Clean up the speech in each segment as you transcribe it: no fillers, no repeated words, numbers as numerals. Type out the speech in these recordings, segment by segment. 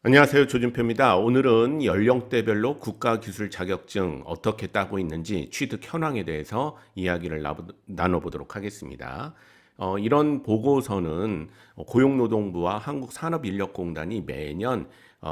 안녕하세요. 조준표입니다. 오늘은 연령대별로 국가기술 자격증 어떻게 따고 있는지 취득 현황에 대해서 이야기를 나눠보도록 하겠습니다. 이런 보고서는 고용노동부와 한국산업인력공단이 매년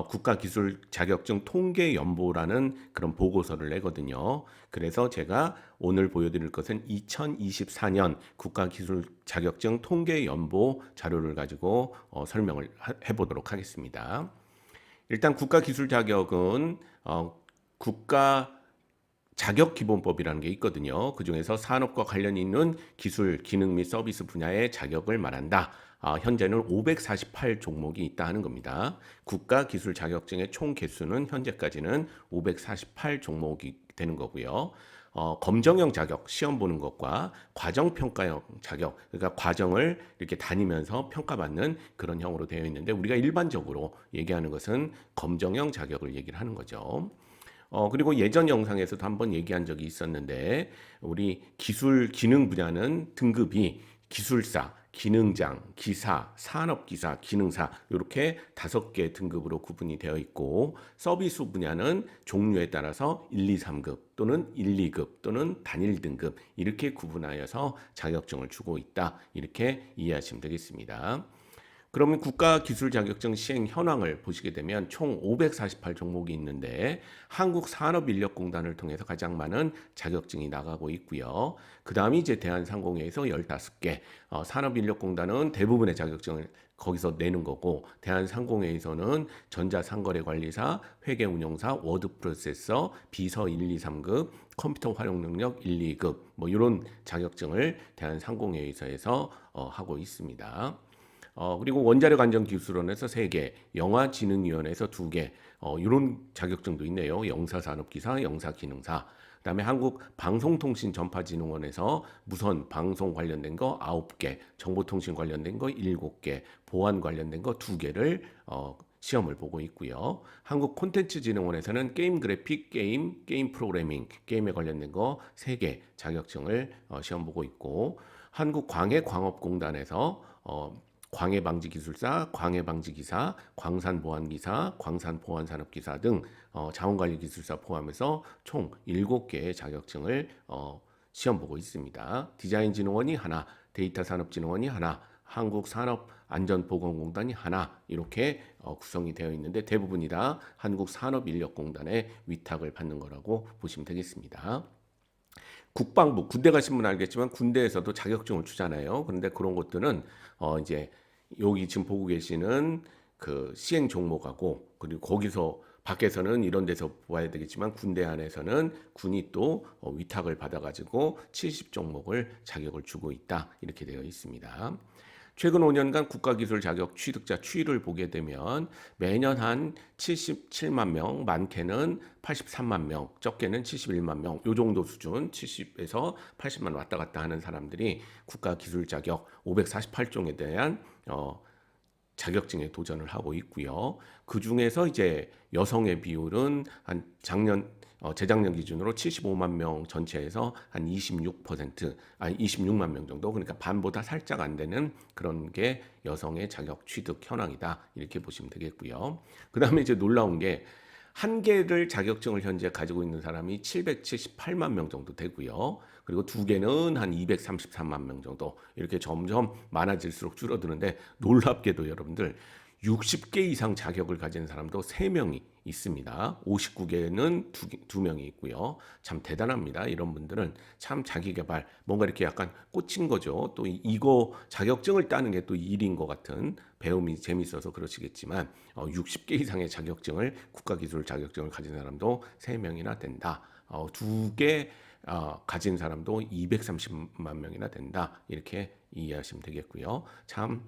국가기술 자격증 통계 연보라는 그런 보고서를 내거든요. 그래서 제가 오늘 보여드릴 것은 2024년 국가기술 자격증 통계 연보 자료를 가지고 설명을 해보도록 하겠습니다. 일단 국가 기술 자격은 국가 자격 기본법이라는 게 있거든요. 그중에서 산업과 관련 있는 기술, 기능 및 서비스 분야의 자격을 말한다. 현재는 548 종목이 있다 하는 겁니다. 국가 기술 자격증의 총 개수는 현재까지는 548 종목이 되는 거고요. 검정형 자격, 시험 보는 것과 과정평가형 자격, 그러니까 과정을 이렇게 다니면서 평가받는 그런 형으로 되어 있는데 우리가 일반적으로 얘기하는 것은 검정형 자격을 얘기를 하는 거죠. 그리고 예전 영상에서도 한번 얘기한 적이 있었는데 우리 기술 기능 분야는 등급이 기술사, 기능장, 기사, 산업기사, 기능사 이렇게 5개 등급으로 구분이 되어 있고 서비스 분야는 종류에 따라서 1, 2, 3급 또는 1, 2급 또는 단일 등급 이렇게 구분하여서 자격증을 주고 있다. 이렇게 이해하시면 되겠습니다. 그러면 국가 기술 자격증 시행 현황을 보시게 되면 총 548 종목이 있는데 한국산업인력공단을 통해서 가장 많은 자격증이 나가고 있고요. 그 다음이 이제 대한상공회에서 15개, 산업인력공단은 대부분의 자격증을 거기서 내는 거고 대한상공회에서는 전자상거래관리사, 회계운용사, 워드프로세서, 비서 1, 2, 3급, 컴퓨터 활용 능력 1, 2급 뭐 이런 자격증을 대한상공회에서 하고 있습니다. 그리고 원자력 안전 기술원에서 3개, 영화진흥위원회에서 2개, 이런 자격증도 있네요. 영사산업기사, 영사기능사. 그다음에 한국방송통신전파진흥원에서 무선 방송 관련된 거 9개, 정보통신 관련된 거 7개, 보안 관련된 거 2개를 시험을 보고 있고요. 한국콘텐츠진흥원에서는 게임 그래픽, 게임 프로그래밍, 게임에 관련된 거 3개 자격증을 시험 보고 있고 한국광해광업공단에서 광해방지기술사, 광해방지기사, 광산보안기사, 광산보안산업기사 등 자원관리기술사 포함해서 총 7개의 자격증을 시험 보고 있습니다. 디자인진흥원이 하나, 데이터산업진흥원이 하나, 한국산업안전보건공단이 하나 이렇게 구성이 되어 있는데 대부분이 다 한국산업인력공단의 위탁을 받는 거라고 보시면 되겠습니다. 국방부 군대 가신 분 알겠지만 군대에서도 자격증을 주잖아요. 그런데 그런 것들은 이제 여기 지금 보고 계시는 그 시행 종목하고 그리고 거기서 밖에서는 이런 데서 보아야 되겠지만 군대 안에서는 군이 또 위탁을 받아가지고 70종목을 자격을 주고 있다 이렇게 되어 있습니다. 최근 5년간 국가기술 자격 취득자 추이를 보게 되면 매년 한 77만 명, 많게는 83만 명, 적게는 71만 명, 요 정도 수준 70에서 80만 왔다 갔다 하는 사람들이 국가기술 자격 548종에 대한 자격증에 도전을 하고 있고요. 그 중에서 이제 여성의 비율은 한 재작년 기준으로 75만 명 전체에서 한 26%, 26만 명 정도, 그러니까 반보다 살짝 안 되는 그런 게 여성의 자격 취득 현황이다. 이렇게 보시면 되겠고요. 그 다음에 이제 놀라운 게 한 개를 자격증을 현재 가지고 있는 사람이 778만 명 정도 되고요. 그리고 2개는 한 233만 명 정도 이렇게 점점 많아질수록 줄어드는데 놀랍게도 여러분들 60개 이상 자격을 가진 사람도 3명이 있습니다. 59개는 2명이 있고요. 참 대단합니다. 이런 분들은 참 자기 개발, 뭔가 이렇게 약간 꽂힌 거죠. 또 이거 자격증을 따는 게 또 일인 것 같은 배움이 재밌어서 그러시겠지만 60개 이상의 자격증을 국가기술 자격증을 가진 사람도 3명이나 된다. 2개 가진 사람도 230만 명이나 된다. 이렇게 이해하시면 되겠고요. 참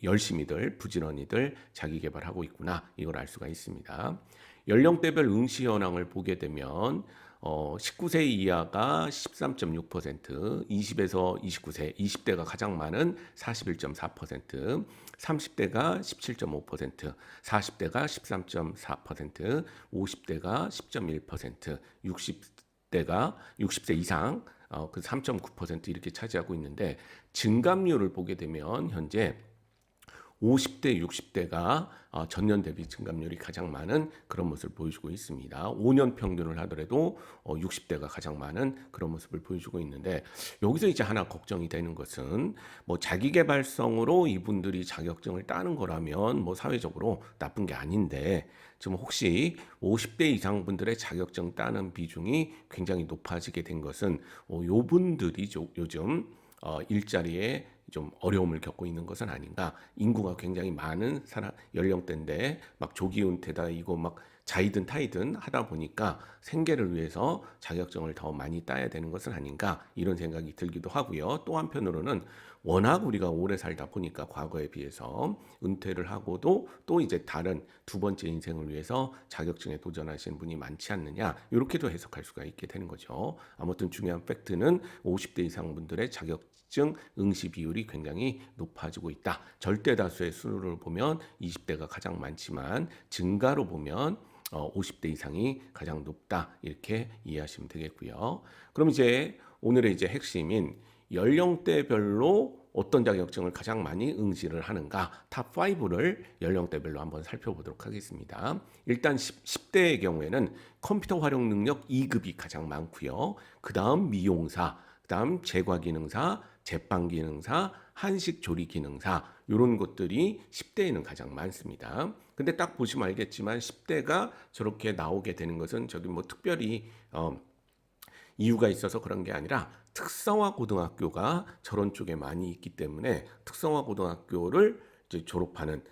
열심히들 부지런히들 자기 개발하고 있구나. 이걸 알 수가 있습니다. 연령대별 응시 현황을 보게 되면 19세 이하가 13.6%, 20에서 29세, 20대가 가장 많은 41.4%, 30대가 17.5%, 40대가 13.4%, 50대가 10.1%, 60대가 60세 이상 그 3.9% 이렇게 차지하고 있는데 증감률을 보게 되면 현재 50대, 60대가 전년 대비 증감률이 가장 많은 그런 모습을 보여주고 있습니다. 5년 평균을 하더라도 60대가 가장 많은 그런 모습을 보여주고 있는데 여기서 이제 하나 걱정이 되는 것은 뭐 자기계발성으로 이분들이 자격증을 따는 거라면 뭐 사회적으로 나쁜 게 아닌데 지금 혹시 50대 이상 분들의 자격증 따는 비중이 굉장히 높아지게 된 것은 요 분들이 요즘 일자리에 좀 어려움을 겪고 있는 것은 아닌가. 인구가 굉장히 많은 사람 연령대인데 막 조기 은퇴다 이거 막 자이든 타이든 하다 보니까 생계를 위해서 자격증을 더 많이 따야 되는 것은 아닌가 이런 생각이 들기도 하고요. 또 한편으로는 워낙 우리가 오래 살다 보니까 과거에 비해서 은퇴를 하고도 또 이제 다른 두 번째 인생을 위해서 자격증에 도전하시는 분이 많지 않느냐 이렇게도 해석할 수가 있게 되는 거죠. 아무튼 중요한 팩트는 50대 이상 분들의 자격증 응시 비율이 굉장히 높아지고 있다. 절대 다수의 수를 보면 20대가 가장 많지만 증가로 보면 50대 이상이 가장 높다 이렇게 이해하시면 되겠고요. 그럼 이제 오늘의 이제 핵심인 연령대별로 어떤 자격증을 가장 많이 응시를 하는가 탑 5를 연령대별로 한번 살펴보도록 하겠습니다. 일단 10대의 경우에는 컴퓨터 활용 능력 2급이 가장 많고요. 그 다음 미용사, 그 다음 제과기능사, 제빵기능사, 한식조리기능사 이런 것들이 10대에는 가장 많습니다. 근데 딱 보시면 알겠지만 10대가 저렇게 나오게 되는 것은 저기 뭐 특별히 이유가 있어서 그런 게 아니라 특성화 고등학교가 저런 쪽에 많이 있기 때문에 특성화 고등학교를 이제 졸업하는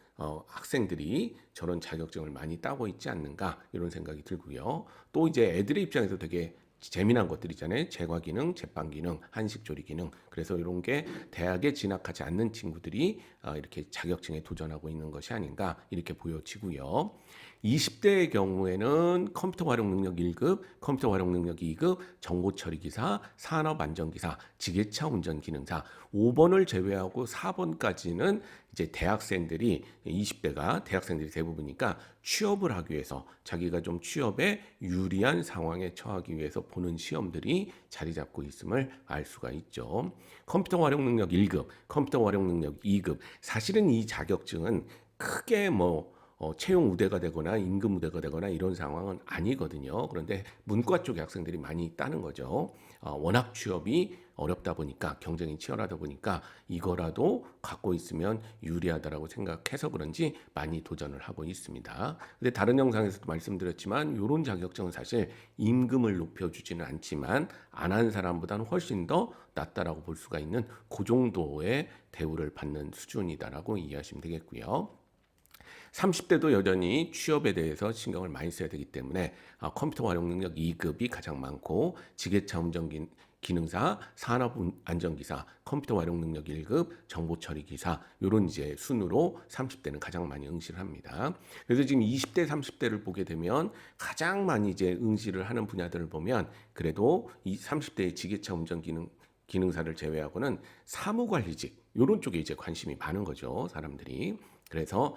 학생들이 저런 자격증을 많이 따고 있지 않는가 이런 생각이 들고요. 또 이제 애들의 입장에서 되게 재미난 것들이잖아요. 제과기능, 제빵기능, 한식조리기능. 그래서 이런 게 대학에 진학하지 않는 친구들이 이렇게 자격증에 도전하고 있는 것이 아닌가 이렇게 보여지고요. 20대의 경우에는 컴퓨터 활용 능력 1급, 컴퓨터 활용 능력 2급, 정보 처리 기사, 산업 안전기사, 지게차 운전 기능사 5번을 제외하고 4번까지는 이제 대학생들이 20대가 대학생들이 대부분이니까 취업을 하기 위해서 자기가 좀 취업에 유리한 상황에 처하기 위해서 보는 시험들이 자리 잡고 있음을 알 수가 있죠. 컴퓨터 활용 능력 1급, 컴퓨터 활용 능력 2급 사실은 이 자격증은 크게 뭐 채용 우대가 되거나 임금 우대가 되거나 이런 상황은 아니거든요. 그런데 문과 쪽의 학생들이 많이 따는 거죠. 워낙 취업이 어렵다 보니까 경쟁이 치열하다 보니까 이거라도 갖고 있으면 유리하다라고 생각해서 그런지 많이 도전을 하고 있습니다. 근데 다른 영상에서도 말씀드렸지만 이런 자격증은 사실 임금을 높여주지는 않지만 안 한 사람보다는 훨씬 더 낫다라고 볼 수가 있는 그 정도의 대우를 받는 수준이다라고 이해하시면 되겠고요. 30대도 여전히 취업에 대해서 신경을 많이 써야 되기 때문에 컴퓨터 활용 능력 2급이 가장 많고 지게차 운전 기능사, 산업 안전기사, 컴퓨터 활용 능력 1급, 정보 처리 기사 이런 이제 순으로 30대는 가장 많이 응시를 합니다. 그래서 지금 20대, 30대를 보게 되면 가장 많이 이제 응시를 하는 분야들을 보면 그래도 이 30대의 지게차 운전 기능사를 제외하고는 사무관리직 이런 쪽에 이제 관심이 많은 거죠, 사람들이. 그래서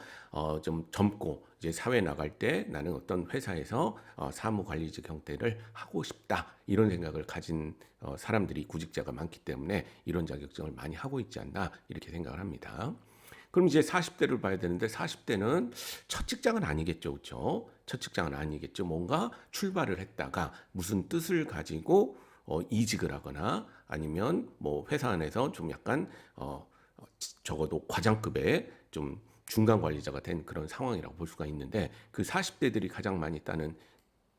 좀 젊고 이제 사회 나갈 때 나는 어떤 회사에서 사무관리직 형태를 하고 싶다 이런 생각을 가진 사람들이 구직자가 많기 때문에 이런 자격증을 많이 하고 있지 않나 이렇게 생각을 합니다. 그럼 이제 40대를 봐야 되는데 40대는 첫 직장은 아니겠죠, 그렇죠? 첫 직장은 아니겠죠. 뭔가 출발을 했다가 무슨 뜻을 가지고 이직을 하거나 아니면 뭐 회사 안에서 좀 약간 적어도 과장급의 좀 중간 관리자가 된 그런 상황이라고 볼 수가 있는데 그 40대들이 가장 많이 따는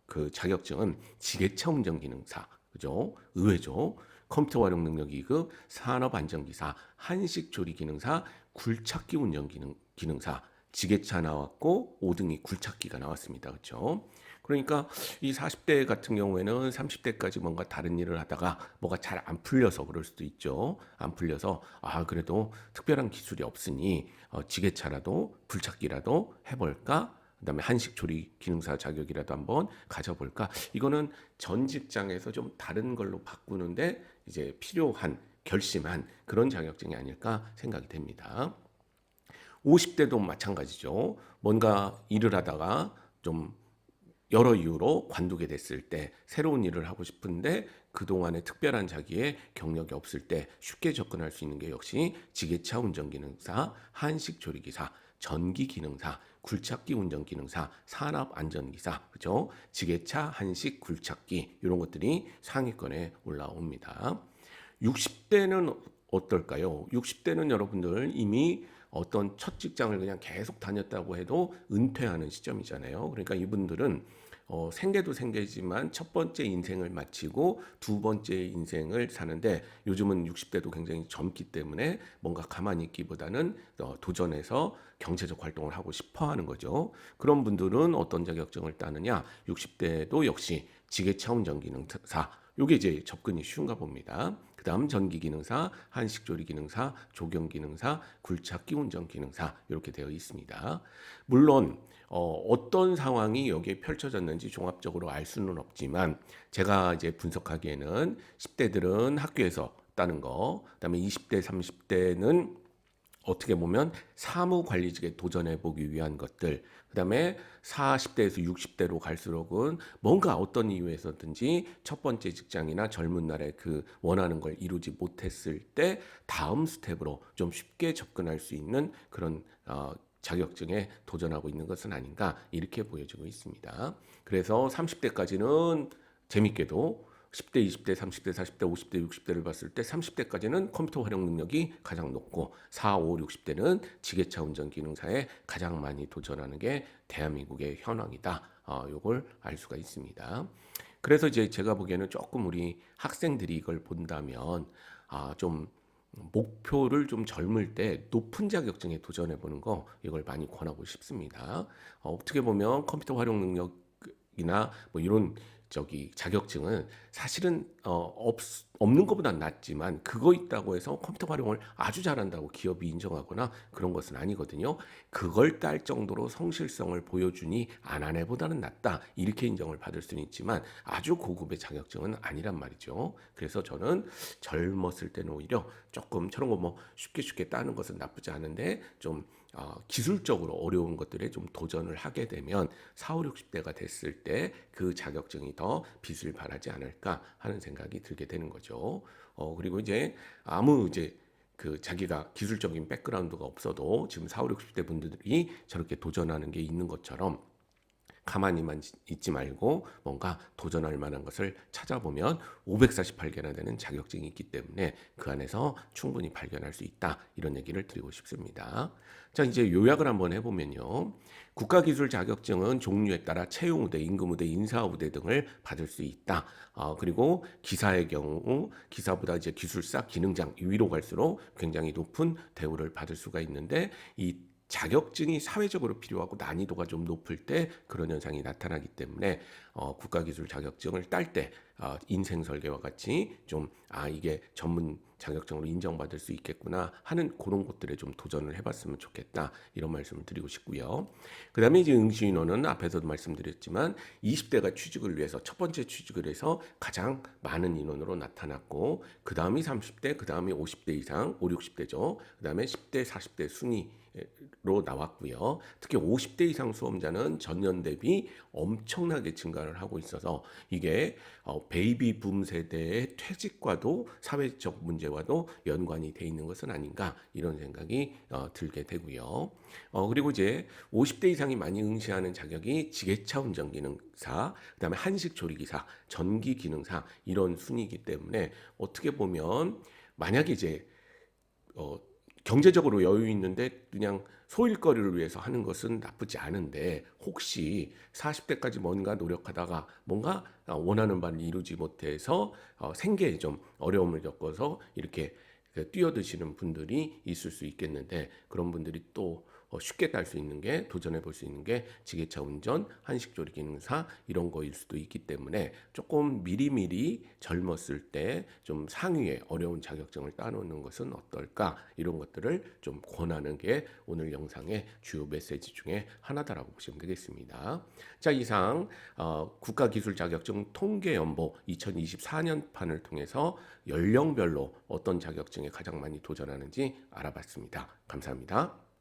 그 자격증은 지게차 운전 기능사, 그죠? 의외죠. 컴퓨터 활용 능력 2급, 산업 안전기사, 한식 조리 기능사, 굴착기 운전 기능사, 지게차 나왔고 5등이 굴착기가 나왔습니다. 그렇죠? 그러니까 이 40대 같은 경우에는 30대까지 뭔가 다른 일을 하다가 뭐가 잘 안 풀려서 그럴 수도 있죠. 안 풀려서 그래도 특별한 기술이 없으니 지게차라도 굴착기라도 해볼까? 그다음에 한식 조리 기능사 자격이라도 한번 가져볼까? 이거는 전 직장에서 좀 다른 걸로 바꾸는데 이제 필요한 결심한 그런 자격증이 아닐까 생각이 됩니다. 50대도 마찬가지죠. 뭔가 일을 하다가 좀 여러 이유로 관두게 됐을 때 새로운 일을 하고 싶은데 그동안에 특별한 자기의 경력이 없을 때 쉽게 접근할 수 있는 게 역시 지게차 운전기능사, 한식조리기사, 전기기능사, 굴착기 운전기능사, 산업안전기사, 그죠? 지게차, 한식, 굴착기 이런 것들이 상위권에 올라옵니다. 60대는 어떨까요? 60대는 여러분들 이미 어떤 첫 직장을 그냥 계속 다녔다고 해도 은퇴하는 시점이잖아요. 그러니까 이분들은 생계도 생계지만 첫 번째 인생을 마치고 두 번째 인생을 사는데 요즘은 60대도 굉장히 젊기 때문에 뭔가 가만히 있기보다는 도전해서 경제적 활동을 하고 싶어 하는 거죠. 그런 분들은 어떤 자격증을 따느냐? 60대도 역시 지게차 운전기능사 요게 이제 접근이 쉬운가 봅니다. 그 다음 전기기능사, 한식조리기능사, 조경기능사, 굴착기 운전기능사 이렇게 되어 있습니다. 물론 어떤 상황이 여기에 펼쳐졌는지 종합적으로 알 수는 없지만 제가 이제 분석하기에는 10대들은 학교에서 따는 거, 그다음에 20대, 30대는 어떻게 보면 사무관리직에 도전해 보기 위한 것들, 그다음에 40대에서 60대로 갈수록은 뭔가 어떤 이유에서든지 첫 번째 직장이나 젊은 날에 그 원하는 걸 이루지 못했을 때 다음 스텝으로 좀 쉽게 접근할 수 있는 그런 자격증에 도전하고 있는 것은 아닌가 이렇게 보여지고 있습니다. 그래서 30대까지는 재밌게도 10대, 20대, 30대, 40대, 50대, 60대를 봤을 때 30대까지는 컴퓨터 활용 능력이 가장 높고 4, 5, 60대는 지게차 운전 기능사에 가장 많이 도전하는 게 대한민국의 현황이다. 요걸 알 수가 있습니다. 그래서 이제 제가 보기에는 조금 우리 학생들이 이걸 본다면 좀 목표를 좀 젊을 때 높은 자격증에 도전해 보는 거 이걸 많이 권하고 싶습니다. 어떻게 보면 컴퓨터 활용 능력이나 뭐 이런 자격증은 사실은 없는 것보다 낫지만 그거 있다고 해서 컴퓨터 활용을 아주 잘한다고 기업이 인정하거나 그런 것은 아니거든요. 그걸 딸 정도로 성실성을 보여주니 안 한 애보다는 낫다 이렇게 인정을 받을 수는 있지만 아주 고급의 자격증은 아니란 말이죠. 그래서 저는 젊었을 때는 오히려 조금 저런 거 뭐 쉽게 따는 것은 나쁘지 않은데 좀 기술적으로 어려운 것들에 좀 도전을 하게 되면 4, 5, 60대가 됐을 때 그 자격증이 더 빛을 발하지 않을까 하는 생각이 들게 되는 거죠. 그리고 이제 아무 이제 그 자기가 기술적인 백그라운드가 없어도 지금 4, 5, 60대 분들이 저렇게 도전하는 게 있는 것처럼 가만히만 있지 말고 뭔가 도전할 만한 것을 찾아보면 548개나 되는 자격증이 있기 때문에 그 안에서 충분히 발견할 수 있다. 이런 얘기를 드리고 싶습니다. 자, 이제 요약을 한번 해보면요. 국가기술 자격증은 종류에 따라 채용우대, 임금우대, 인사우대 등을 받을 수 있다. 그리고 기사의 경우 기사보다 이제 기술사, 기능장 위로 갈수록 굉장히 높은 대우를 받을 수가 있는데 이 자격증이 사회적으로 필요하고 난이도가 좀 높을 때 그런 현상이 나타나기 때문에 국가기술 자격증을 딸 때 인생 설계와 같이 좀 이게 전문 자격증으로 인정받을 수 있겠구나 하는 그런 것들에 좀 도전을 해봤으면 좋겠다 이런 말씀을 드리고 싶고요. 그다음에 이제 응시인원은 앞에서도 말씀드렸지만 20대가 취직을 위해서 첫 번째 취직을 해서 가장 많은 인원으로 나타났고 그 다음이 30대, 그 다음이 50대 이상, 5, 60대죠. 그 다음에 10대, 40대 순위로 나왔고요. 특히 50대 이상 수험자는 전년 대비 엄청나게 증가를 하고 있어서 이게 베이비 붐 세대의 퇴직과도 사회적 문제와도 연관이 돼 있는 것은 아닌가 이런 생각이 들게 되고요. 그리고 이제 50대 이상이 많이 응시하는 자격이 지게차 운전기능사, 그다음에 한식조리기사, 전기기능사 이런 순위이기 때문에 어떻게 보면 만약에 이제 경제적으로 여유 있는데 그냥 소일거리를 위해서 하는 것은 나쁘지 않은데 혹시 40대까지 뭔가 노력하다가 뭔가 원하는 바를 이루지 못해서 생계에 좀 어려움을 겪어서 이렇게 뛰어드시는 분들이 있을 수 있겠는데 그런 분들이 또 쉽게 딸 수 있는 게 도전해 볼 수 있는 게 지게차 운전, 한식조리 기능사 이런 거일 수도 있기 때문에 조금 미리미리 젊었을 때 좀 상위에 어려운 자격증을 따놓는 것은 어떨까 이런 것들을 좀 권하는 게 오늘 영상의 주요 메시지 중에 하나다라고 보시면 되겠습니다. 자, 이상 국가기술자격증 통계연보 2024년 판을 통해서 연령별로 어떤 자격증에 가장 많이 도전하는지 알아봤습니다. 감사합니다.